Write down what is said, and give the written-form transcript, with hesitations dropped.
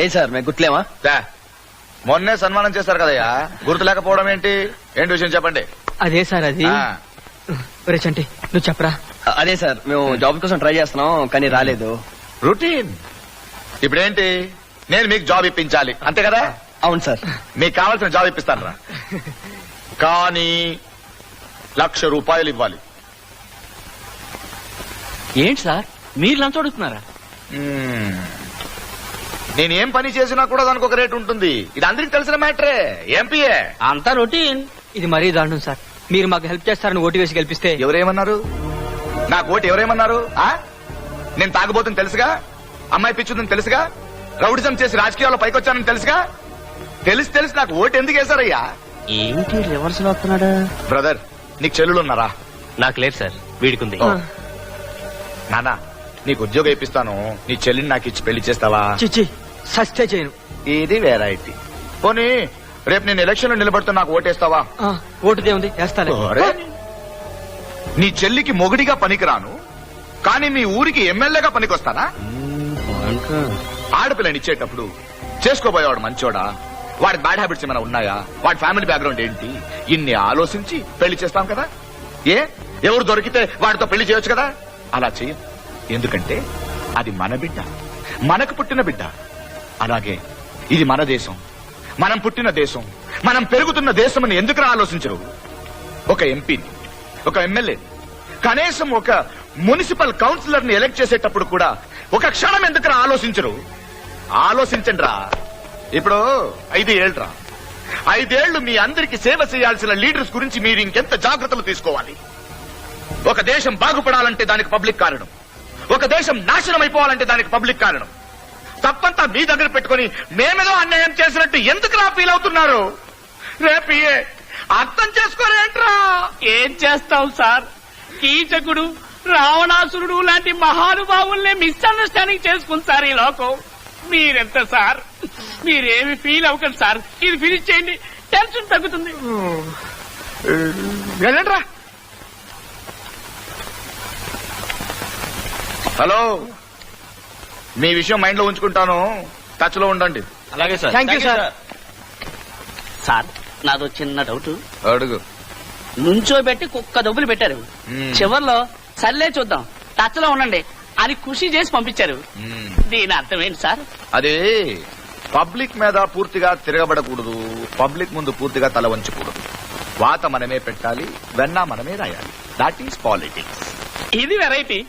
ఏ sir మేము గుర్తులేమా? మొన్నే సన్మానం చేశారు కదయ్యా, గుర్తు లేకపోవడం ఏంటి విషయం చెప్పండి. అదే సార్ అది. చంటి నువ్వు చెప్పరా. అదే సార్ మేము జాబ్ కోసం ట్రై చేస్తున్నాం కానీ రాలేదు. రొటీన్. ఇప్పుడేంటి, నేను మీకు జాబ్ ఇప్పించాలి అంతే కదా? అవును సార్. మీకు కావాల్సిన జాబ్ ఇప్పిస్తాను రా, కానీ ₹1,00,000 ఇవ్వాలి. ఏంటి సార్ మీరు లంచం అడుగుతున్నారా? నేను ఏం పని చేసినా కూడా దానికి ఒక రేటు ఉంటుంది. ఇది అందరికి తెలిసిన మ్యాటరే. ఎంపీఏ అంతా రొటీన్. ఇది మరీ దారుణం సార్. మీరు మాకు హెల్ప్ చేస్తారని ఓటు వేసి గెలిపిస్తే. ఎవరేమన్నారు? నాకు ఓటు ఎవరేమన్నారు? నేను తాగబోతుంది తెలుసుగా, అమ్మాయి పిచ్చుందని తెలుసుగా, రౌడిజం చేసి రాజకీయాల్లో పైకొచ్చానని తెలుసుగా. తెలిసి నాకు ఓటు ఎందుకు వేశారయ్యా? ఏంటి రివర్స్ లో వస్తున్నాడా? బ్రదర్ నీకు చెల్లులు ఉన్నారా? నాకు లేదు సార్, వీడికుంది. నానా నీకు ఉద్యోగం ఇప్పిస్తాను, నీ చెల్లిని నాకు ఇచ్చి పెళ్లి చేస్తావా? చిచ్చి సస్తే చేయను. ఇది వెరైటీ. పోనీ రేపు నేను ఎలక్షన్ లో నిలబడుతూ నాకు ఓటేస్తావా? ఓటుదే ఉంది, వేస్తాను. నీ చెల్లికి మొగుడిగా పనికిరాను, కానీ మీ ఊరికి ఎమ్మెల్యేగా పనికొస్తానా? ఆడపిల్లని ఇచ్చేటప్పుడు చేసుకోబోయేవాడు మంచోడా, వాడి బ్యాడ్ హ్యాబిట్స్ ఏమైనా ఉన్నాయా, వాడి ఫ్యామిలీ బ్యాక్గ్రౌండ్ ఏంటి, ఇన్ని ఆలోచించి పెళ్లి చేస్తాం కదా. ఎవరు దొరికితే వాడితో పెళ్లి చేయొచ్చు కదా. అలా చెయ్యం, ఎందుకంటే అది మన బిడ్డ, మనకు పుట్టిన బిడ్డ. అలాగే ఇది మన దేశం, మనం పుట్టిన దేశం, మనం పెరుగుతున్న దేశం అని ఎందుకు ఆలోచించరు? ఒక ఎంపీని, ఒక ఎమ్మెల్యేని, కనీసం ఒక మున్సిపల్ కౌన్సిలర్ ని ఎలక్ట్ చేసేటప్పుడు కూడా ఒక క్షణం ఎందుకు ఆలోచించరు? ఆలోచించండి రా. ఇప్పుడు 5 ఏళ్లు 5 ఏళ్లు మీ అందరికి సేవ చేయాల్సిన లీడర్స్ గురించి మీరు ఇంకెంత జాగ్రత్తలు తీసుకోవాలి. ఒక దేశం బాగుపడాలంటే దానికి పబ్లిక్ కారణం, ఒక దేశం నాశనం అయిపోవాలంటే దానికి పబ్లిక్ కారణం. తప్పంతా మీ దగ్గర పెట్టుకుని మేమేదో అన్యాయం చేసినట్టు ఎందుకు రా ఫీల్ అవుతున్నారు? రేపు అర్థం చేసుకోరేంట్రా? ఏం చేస్తాం సార్, కీచకుడు రావణాసురుడు లాంటి మహానుభావుల్ని మిస్అండర్స్టాండింగ్ చేసుకుంది సార్ ఈ లోకం. మీరెంత సార్, మీరేమి ఫీల్ అవ్వకండి సార్, ఇది ఫినిష్ చేయండి, టెన్షన్ తగ్గుతుంది. వెళ్ళండ్రా. హలో, మీ విషయం మైండ్ లో ఉంచుకుంటాను, టచ్ లో ఉండండి. అలాగే sir. Thank you sir. Sir నాదో చిన్న డౌట్. అడుగు. నుంచోబెట్టి కుక్క దొబ్బులు పెట్టారు, చివర్లో సర్లే చూద్దాం టచ్ లో ఉండండి అని ఖుషి చేసి పంపించారు. దీని అర్థం ఏంటి సార్? అదే పబ్లిక్ మీద పూర్తిగా తిరగబడకూడదు, పబ్లిక్ ముందు పూర్తిగా తల వంచకూడదు. వాత మనమే పెట్టాలి, వెన్న మనమే రాయాలి. That is politics. ఇది వెరైటీ.